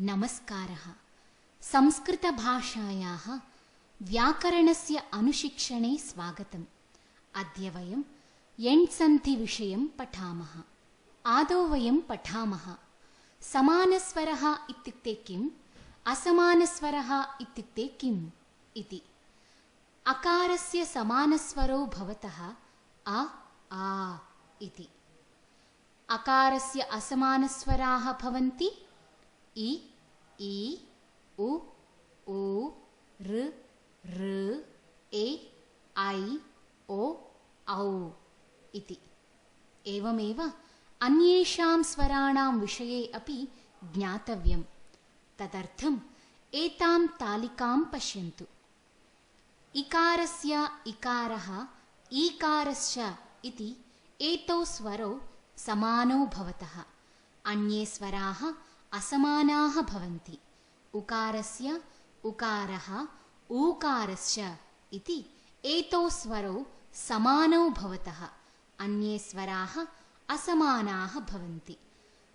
नमस्कारः। संस्कृतभाषायाः व्याकरणस्य अनुशिक्षणे स्वागतम्। अद्य वयं एण्सन्धिविषयं पठामः। आदौ वयं पठामः समानस्वरः इत्युक्ते किम्, असमानस्वरः इत्युक्ते किम् इति। अकारस्य समानस्वरो भवतः अ आ इति। अकारस्य असमानस्वराः भवन्ति इ ई उ ऊ ऋ ऋ ए ऐ ओ औ इति। एवमेव अन्येषां स्वराणां विषये अपि ज्ञातव्यम्। तदर्थम् एतां तालिकां पश्यन्तु। इकारस्य इकारः ईकारश्च इति एतौ स्वरौ समानौ भवतः। अन्ये स्वराः असमानाः भवन्ति। उकारस्य उकारः ऊकारश्च इति एतौ स्वरौ समानौ भवतः। अन्ये स्वराः असमानाः भवन्ति।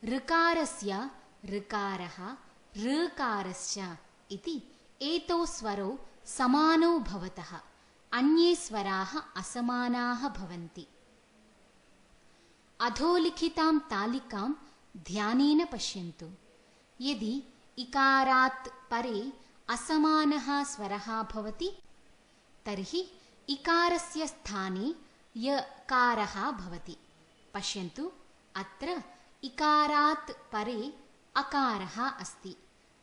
ऋकारस्य ऋकारः ऋकारश्च इति एतौ स्वरौ समानौ भवतः। अन्ये स्वराः असमानाः भवन्ति। अधोलिखितां तालिकां ध्यानेन पश्यन्तु। यदि इकारात् परे असमानः स्वरः भवति तर्हि इकारस्य स्थाने यकारः भवति। पश्यन्तु, अत्र इकारात् परे अकारः अस्ति।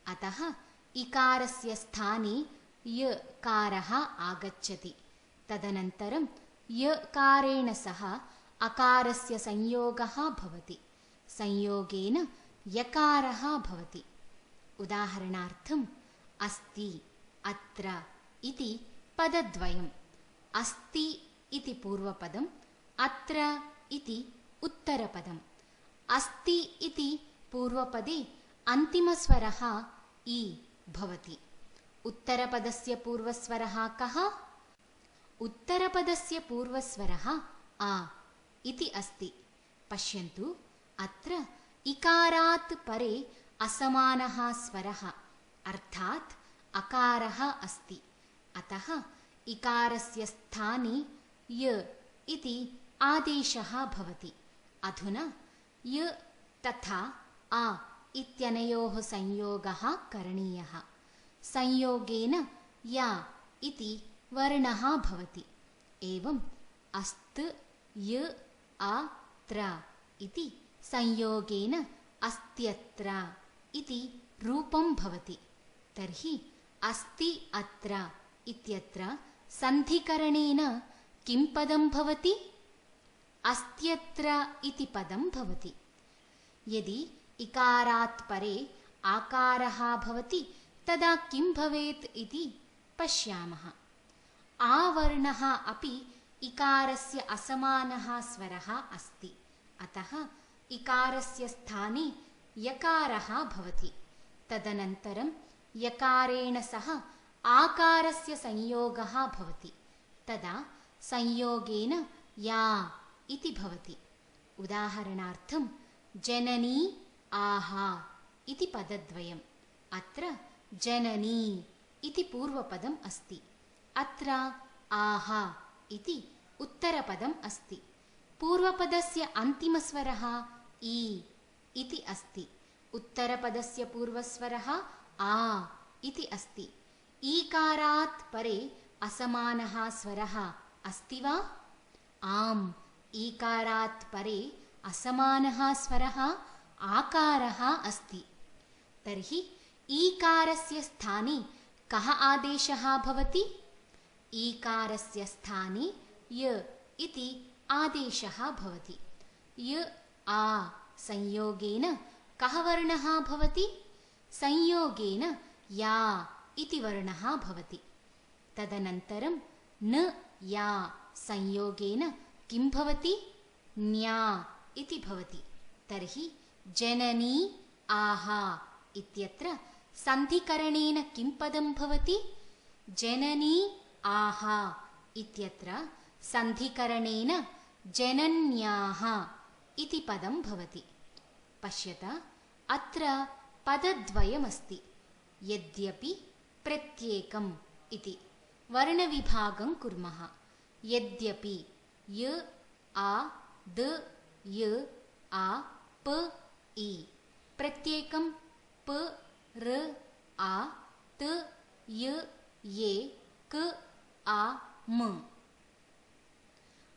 अतः इकारस्य स्थाने यकारः आगच्छति। तदनन्तरं यकारेण सह अकारस्य संयोगः भवति। संयोगेन यकारः भवति। उदाहरणार्थम् अस्ति, अत्र इति पदद्वयम्। अस्ति इति पूर्वपदम्, अत्र इति उत्तरपदम्। अस्ति इति पूर्वपदे अन्तिमस्वरः इ भवति। उत्तरपदस्य पूर्वस्वरः कः? उत्तरपदस्य पूर्वस्वरः आ इति अस्ति। पश्यन्तु, अत्र इकारात् परे असमानः स्वरः अर्थात् अकारः अस्ति। अतः इकारस्य स्थाने य इति आदेशः भवति। अधुना य तथा आ इत्यनयोः संयोगः करणीयः। संयोगेन या इति वर्णः भवति। एवम् अस्त य आ त्र इति संयोगेन अस्त्यत्र इति रूपं भवति। तर्हि अस्ति अत्र इत्यत्र सन्धिकरणेन किं पदं भवति? अस्त्यत्र इति पदं भवति। यदि इकारात् परे आकारः भवति तदा किं भवेत् इति पश्यामः। आवर्णः अपि इकारस्य असमानः स्वरः अस्ति। अतः इकारस्य स्थाने यकारः भवति। तदनन्तरं यकारेण सह आकारस्य संयोगः भवति। तदा संयोगेन या इति भवति। उदाहरणार्थं जननी आहा इति पदद्वयम्। अत्र जननी इति पूर्वपदम् अस्ति। अत्र आहा इति उत्तरपदम् अस्ति। पूर्वपदस्य अन्तिमस्वरः ई इति अस्ति। उत्तरपदस्य पूर्वस्वरः आ इति अस्ति। ईकारात् परे असमानः स्वरः अस्ति वा? आम्, ईकारात् परे असमानः स्वरः आकारः अस्ति। तर्हि ईकारस्य स्थाने कः आदेशः भवति? ईकारस्य स्थाने य इति आदेशः भवति। य आ संयोगेन कः वर्णः भवति? संयोगेन या इति वर्णः भवति। तदनन्तरं न या संयोगेन किं भवति? न्या इति भवति। तर्हि जननी आहा इत्यत्र सन्धिकरणेन किं पदं भवति? जननी आहा इत्यत्र सन्धिकरणेन जनन्याः इति पदं भवति। पश्यत, अत्र पदद्वयमस्ति। यद्यपि प्रत्येकम् इति वर्णविभागं कुर्मः। यद्यपि य आ द य आ प इ प्रत्येकं प र आ त य ये क आ म।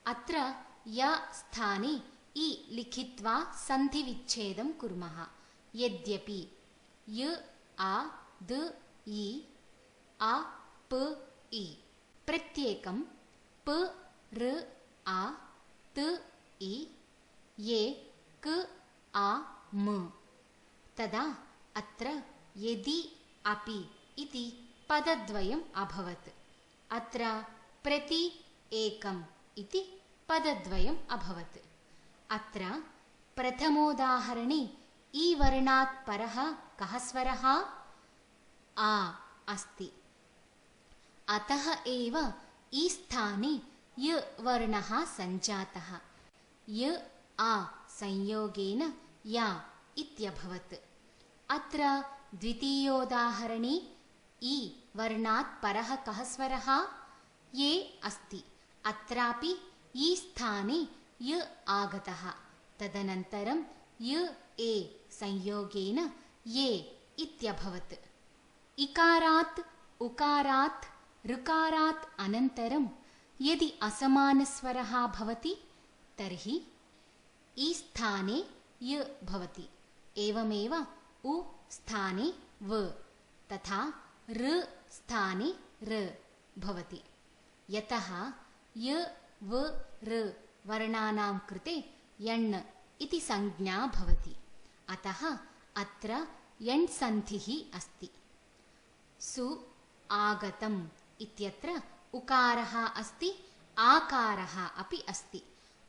अत्र य स्थाने इ लिखित्वा सन्धिविच्छेदं कुर्मः। यद्यपि य आ द इ आ प इ प्रत्येकं प र आ त इ ये क आ म। तदा अत्र यदि अपि इति पदद्वयम् अभवत्। अत्र प्रति एकम् इति पदद्वयम् अभवत्। अत्र प्रथमोदाहरणे इ वर्णात् परः कः स्वरः? आ अस्ति। अतः एव इ स्थाने य वर्णः सञ्जातः। य आ संयोगेन या इत्यभवत्। अत्र द्वितीयोदाहरणे इ वर्णात् परः कः स्वरः? ये अस्ति। अत्रापि इ स्थाने य आगतः। तदनन्तरं य ए संयोगेन ये इत्यभवत्। इकारात् उकारात् ऋकारात् अनन्तरं यदि असमानस्वरः भवति तर्हि इ स्थाने य भवति। एवमेव उ स्थाने व तथा ऋ स्थाने र भवति। यतः य व ऋ वर्णानां कृते यण् इति संज्ञा भवति। अतः अत्र यण् सन्धिः अस्ति। सु आगतम् इत्यत्र उकारः अस्ति, आकारः अपि अस्ति।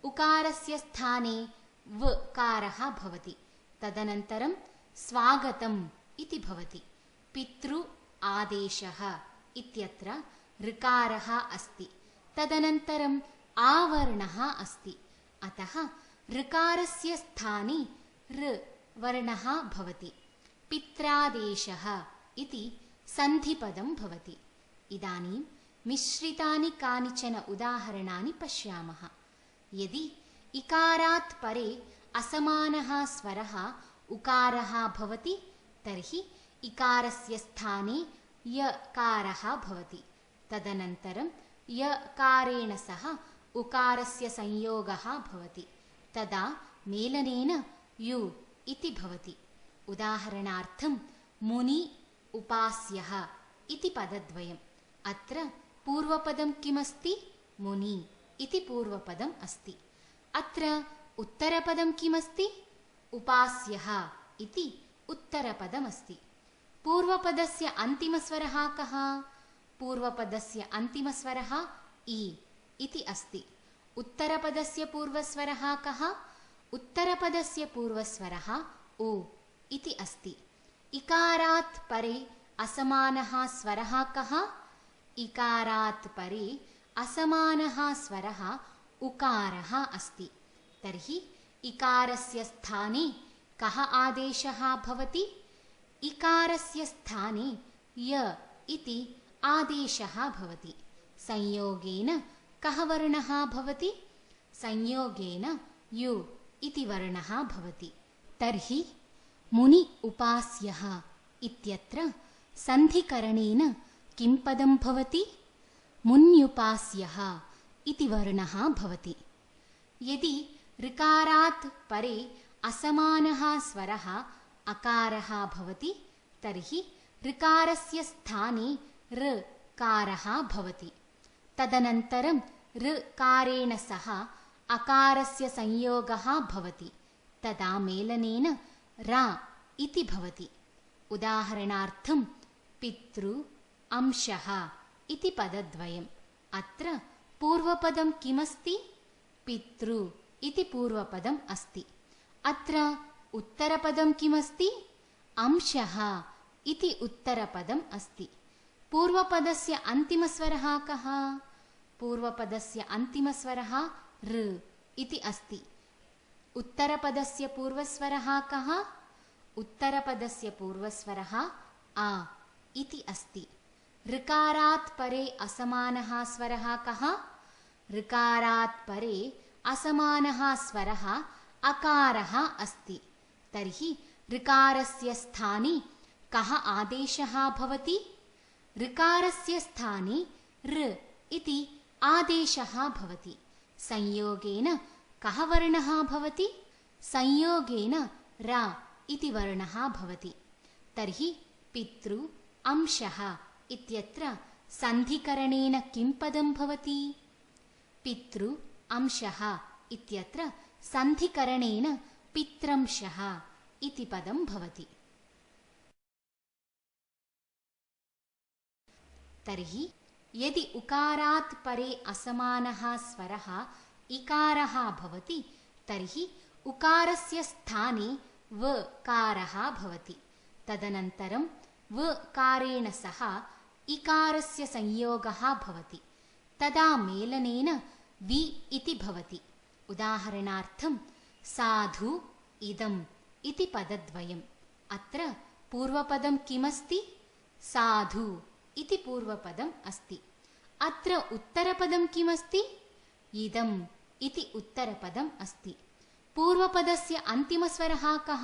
उकारस्य स्थाने वकारः भवति। तदनन्तरं स्वागतम् इति भवति। पितृ आदेशः इत्यत्र ऋकारः अस्ति। तदनन्तरम् आवर्णः अस्ति। अतः ऋकारस्य स्थाने ऋ वर्णः भवति। पित्रादेशः इति सन्धिपदं भवति। इदानीं मिश्रितानि कानिचन उदाहरणानि पश्यामः। यदि इकारात् परे असमानः स्वरः उकारः भवति तर्हि इकारस्य स्थाने यकारः भवति। तदनन्तरं यकारेण सह उकारस्य संयोगः भवति। तदा मेलनेन यु इति भवति। उदाहरणार्थं मुनि उपास्यः इति पदद्वयम्। अत्र पूर्वपदं किमस्ति? मुनि इति पूर्वपदम् अस्ति। अत्र उत्तरपदं किमस्ति? उपास्यः इति उत्तरपदमस्ति। पूर्वपदस्य अन्तिमस्वरः कः? पूर्वपदस्य अन्तिमस्वरः इ इति अस्ति। उत्तरपदस्य पूर्वस्वरः कः? उत्तरपदस्य पूर्वस्वरः उ इति अस्ति। इकारात् परे असमानः स्वरः कः? इकारात् परे असमानः स्वरः उकारः अस्ति। तर्हि इकारस्य स्थाने कः आदेशः भवति? इकारस्य स्थाने य इति आदेशः भवति। संयोगेन कः वर्णः भवति? संयोगेन यु इति वर्णः भवति। तर्हि मुनि उपास्यः इत्यत्र सन्धिकरणेन किं पदं भवति? मुन्युपास्यः इति वर्णः भवति। यदि ऋकारात् परे असमानः स्वरः अकारः भवति तर्हि ऋकारस्य स्थाने ऋकारः भवति। तदनन्तरं ऋकारेण सह अकारस्य संयोगः भवति। तदा मेलनेन रा इति भवति। उदाहरणार्थं पितृ अंशः इति पदद्वयम्। अत्र पूर्वपदं किमस्ति? पितृ इति पूर्वपदम् अस्ति। अत्र उत्तरपदं किमस्ति? अंशः इति उत्तरपदम् अस्ति। पूर्वपदस्य अन्तिमस्वरः कः? पूर्वपदस्य अन्तिमस्वरः ऋ इति अस्ति। उत्तरपदस्य पूर्वस्वरः कः? उत्तरपदस्य पूर्वस्वरः आ इति अस्ति। ऋकारात् परे असमानः स्वरः कः? ऋकारात् परे असमानः स्वरः अकारः अस्ति। तर्हि ऋकारस्य स्थाने कः आदेशः भवति? ऋकारस्य स्थाने ऋ इति आदेशः भवति। संयोगेन कः वर्णः भवति? संयोगेन रा इति वर्णः भवति। तर्हि पितृ अंशः इत्यत्र सन्धिकरणेन किं पदं भवति? पितृ अंशः इत्यत्र सन्धिकरणेन पित्रंशः इति पदं भवति। तर्हि यदि उकारात् परे असमानः स्वरः इकारः भवति तर्हि उकारस्य स्थाने वकारः भवति। तदनन्तरं वकारेण सह इकारस्य संयोगः भवति। तदा मेलनेन वि इति भवति। उदाहरणार्थं साधु इदम् इति पदद्वयम्। अत्र पूर्वपदं किमस्ति? साधु इति पूर्वपदम् अस्ति। अत्र उत्तरपदं किमस्ति? इदम् इति उत्तरपदम् अस्ति। पूर्वपदस्य अन्तिमस्वरः कः?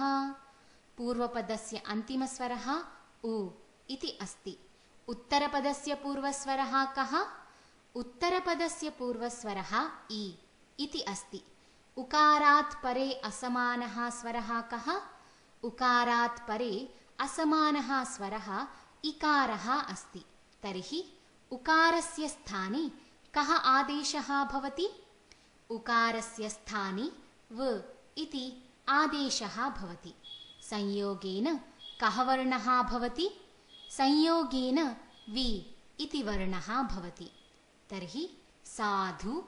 पूर्वपदस्य अन्तिमस्वरः उ इति अस्ति। उत्तरपदस्य पूर्वस्वरः कः? उत्तरपदस्य पूर्वस्वरः इ इति अस्ति। उकारात् परे असमानः स्वरः कः? उकारात् परे असमानः स्वरः इकारः अस्ति। तर्हि उकारस्य स्थाने कः आदेशः भवति? उकारस्य स्थाने व इति आदेशः भवति। संयोगेन कः वर्णः भवति? संयोगेन वि इति वर्णः भवति। तर्हि साधु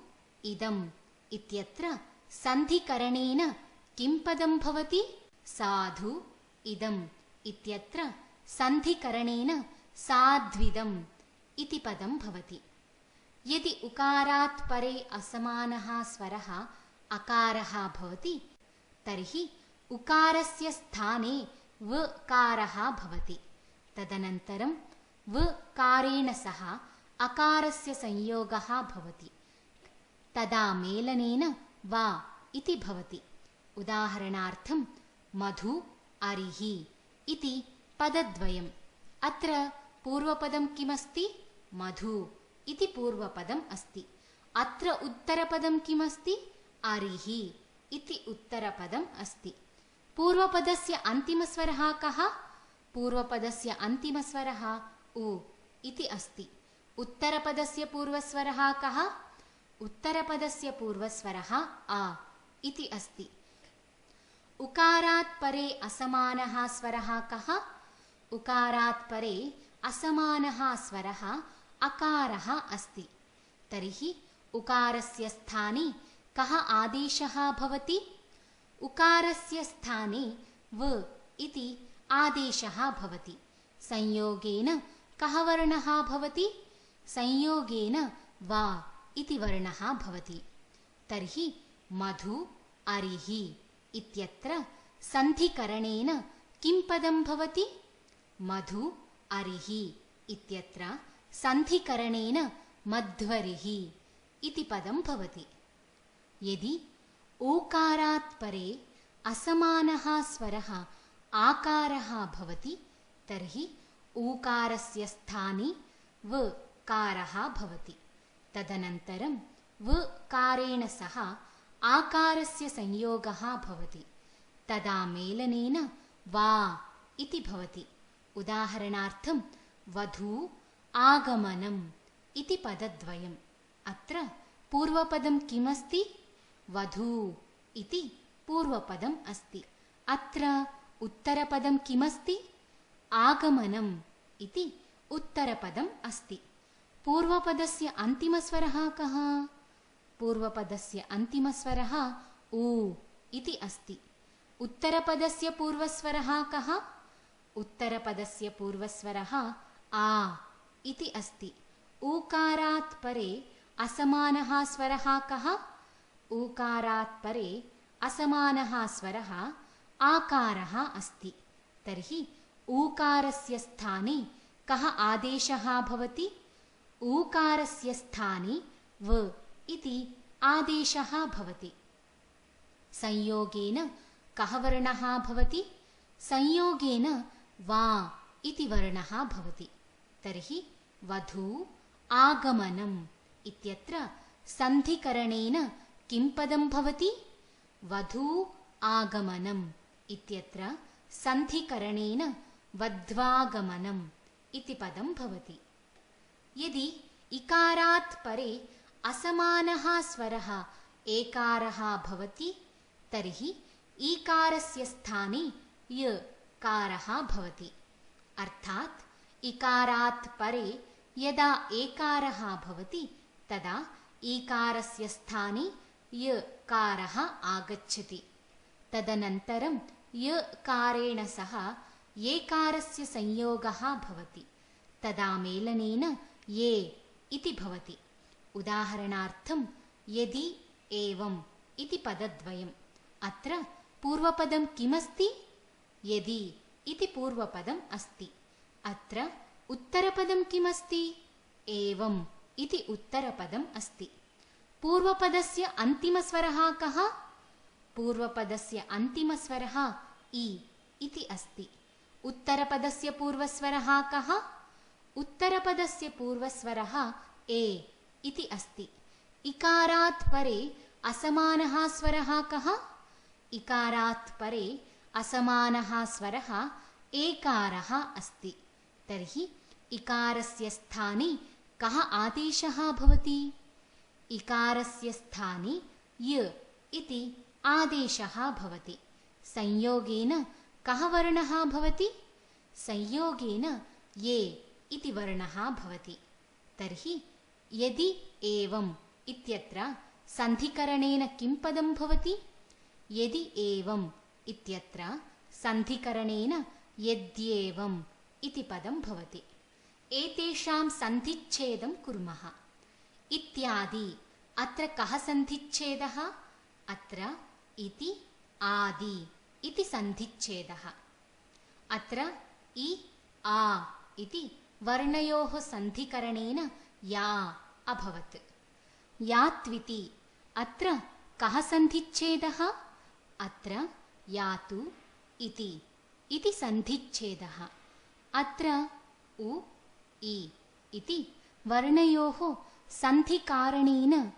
इदम् इत्यत्र सन्धिकरणेन किं पदं भवति? साधु इदम् इत्यत्र सन्धिकरणेन साध्विदम् इति पदं भवति। यदि उकारात् परे असमानः स्वरः अकारः भवति तर्हि उकारस्य स्थाने वकारः भवति। तदनन्तरं वकारेण सह अकारस्य संयोगः भवति। तदा मेलनेन वा इति भवति। उदाहरणार्थं मधु अरिहि इति पदद्वयम्। अत्र पूर्वपदं किमस्ति? मधु इति पूर्वपदम् अस्ति। अत्र उत्तरपदं किमस्ति? अरिहि इति उत्तरपदम् अस्ति। पूर्वपदस्य अन्तिमस्वरः कः? पूर्वपदस्य अन्तिमस्वरः उ इति अस्ति। उत्तरपदस्य पूर्वस्वरः कः? उत्तरपदस्य पूर्वस्वरः आ इति अस्ति। उकारात् परे असमानः स्वरः कः? उकारात् परे असमानः स्वरः अकारः अस्ति। तर्हि उकारस्य स्थाने कः आदेशः भवति? उकारस्य स्थाने व इति आदेशः भवति। संयोगेन कः वर्णः भवति? संयोगेन वा इति वर्णः भवति। तर्हि मधु अरिहि इत्यत्र सन्धिकरणेन किं पदं भवति? मधु अरिहि इत्यत्र सन्धिकरणेन मध्वरिहि इति पदं भवति। यदि ओकारात् परे असमानः स्वरः आकारः भवति तर्हि ऊकारस्य स्थाने वकारः भवति। तदनन्तरं वकारेण सह आकारस्य संयोगः भवति। तदा मेलनेन वा इति भवति। उदाहरणार्थं वधू आगमनम् इति पदद्वयम्। अत्र पूर्वपदं किमस्ति? वधू इति पूर्वपदम् अस्ति। अत्र उत्तरपदं किमस्ति? आगमनम् इति उत्तरपदम् अस्ति। पूर्वपदस्य अन्तिमस्वरः कः? पूर्वपदस्य अन्तिमस्वरः ऊ इति अस्ति। उत्तरपदस्य पूर्वस्वरः कः? उत्तरपदस्य पूर्वस्वरः आ इति अस्ति। ऊकारात् परे असमानः स्वरः कः? ऊकारात् परे असमानः स्वरः आकारः अस्ति। तर्हि ऊकारस्य स्थाने कः आदेशः भवति? ऊकारस्य स्थाने व इति आदेशः भवति। संयोगेन कः वर्णः भवति? संयोगेन वा इति वर्णः भवति। तर्हि वधू आगमनम् इत्यत्र सन्धिकरणेन किं पदं भवति? वधू आगमनम् इत्यत्र सन्धिकरणेन वध्वागमनम् इति पदं भवति। यदि इकारात् परे असमानः स्वरः एकारः भवति तर्हि ईकारस्य स्थाने यकारः भवति। अर्थात् इकारात् परे यदा एकारः भवति तदा ईकारस्य स्थाने यकारः आगच्छति। तदनन्तरं यकारेण सह एकारस्य संयोगः भवति। तदा मेलनेन ये इति भवति। उदाहरणार्थं यदि एवम् इति पदद्वयम्। अत्र पूर्वपदं किमस्ति? यदि इति पूर्वपदम् अस्ति। अत्र उत्तरपदं किमस्ति? एवम् इति उत्तरपदम् अस्ति। पूर्वपदस्य अन्तिमस्वरः कः? पूर्वपदस्य अन्तिमस्वरः इ इति अस्ति। उत्तरपदस्य पूर्वस्वरः कः? उत्तरपदस्य पूर्वस्वरः ए इति अस्ति। इकारात् परे असमानः स्वरः कः? इकारात् परे असमानः स्वरः एकारः अस्ति। तर्हि इकारस्य स्थाने कः आदेशः भवति? इकारस्य स्थाने य इति आदेशः भवति। संयोगेन कः वर्णः भवति? संयोगेन ये इति वर्णः भवति। तर्हि यदि एवम् इत्यत्र सन्धिकरणेन किं पदं भवति? यदि एवम् इत्यत्र सन्धिकरणेन यद्येवम् इति पदं भवति। एतेषां सन्धिच्छेदं कुर्मः। इत्यादि अत्र कः सन्धिच्छेदः? अत्र इति आदि इति सन्धिच्छेदः। अत्र इ आ इति वर्णयोः सन्धिकरणेन या अभवत्। यात्विति अत्र कः सन्धिच्छेदः? अत्र यातु इति सन्धिच्छेदः। अत्र उ इ इति वर्णयोः सन्धिकारणेन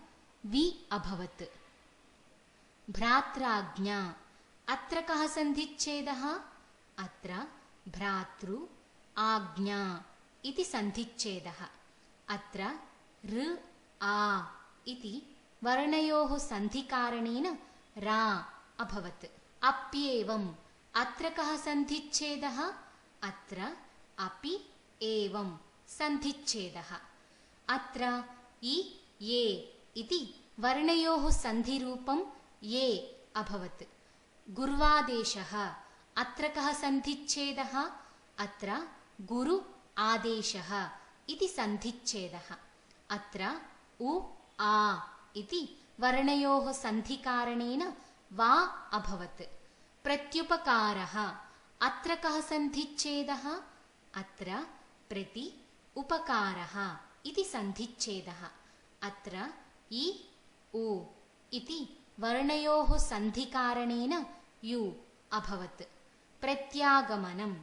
वि अभवत्। भ्रात्राज्ञा अत्र कः सन्धिच्छेदः? अत्र भ्रातृ आज्ञा इति सन्धिच्छेदः। अत्र ऋ आ इति वर्णयोः सन्धिकारणेन रा अभवत्। अप्येवम् अत्र कः सन्धिच्छेदः? अत्र अपि एवं सन्धिच्छेदः। अत्र इ ये इति वर्णयोः सन्धिरूपं ये अभवत्। गुर्वादेशः अत्र कः सन्धिच्छेदः? अत्र गुरु आदेशः इति सन्धिच्छेदः। अत्र उ आ इति वर्णयोः सन्धिकारणेन वा अभवत्। प्रत्युपकारः अत्र कः सन्धिच्छेदः? अत्र प्रति उपकारः इति सन्धिच्छेदः। अत्र इ उ इति वर्णयोः सन्धिकारणेन यु अभवत्। प्रत्यागमनम्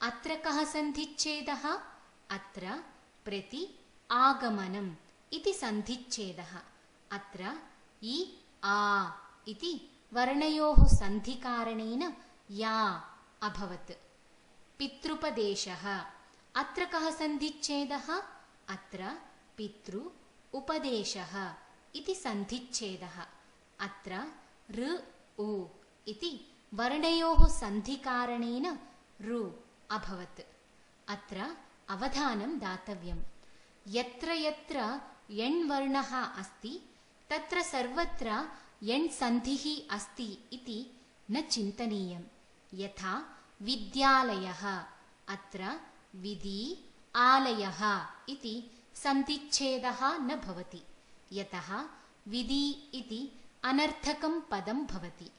अत्र कः सन्धिच्छेदः? अत्र प्रति आगमनम् इति सन्धिच्छेदः। अत्र इ आ इति वर्णयोः सन्धिकारणेन या अभवत्। पितृपदेशः अत्र कः सन्धिच्छेदः? अत्र पितृ उपदेशः इति सन्धिच्छेदः। अत्र ऋ उ इति वर्णयोः सन्धिकारणेन ऋ अभवत्। अत्र अवधानं दातव्यम्। यत्र यत्र यण् वर्णः अस्ति तत्र सर्वत्र यण् सन्धिः अस्ति इति न चिन्तनीयम्। यथा विद्यालयः अत्र विधि आलयः इति सन्धिच्छेदः न भवति। यतः विधि इति अनर्थकं पदं भवति।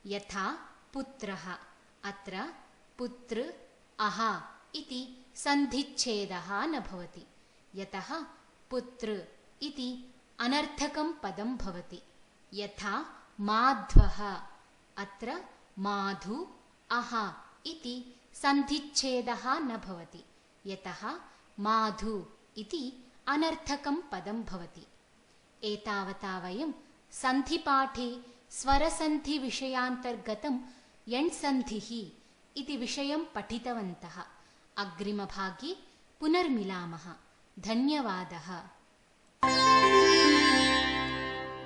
यथा पुत्रः अत्र पुत्र अह इति सन्धिच्छेदः न भवति। यतः पुत्र इति अनर्थकं पदं भवति। यथा माध्वः, अत्र माधु अह इति सन्धिच्छेदः न भवति। यतः माधु इति अनर्थकं पदं भवति। एतावता वयं सन्धिपाठे स्वरसन्धिविषयान्तर्गतं यण्सन्धिः इति विषयं पठितवन्तः। अग्रिमभागे पुनर्मिलामः। धन्यवादः।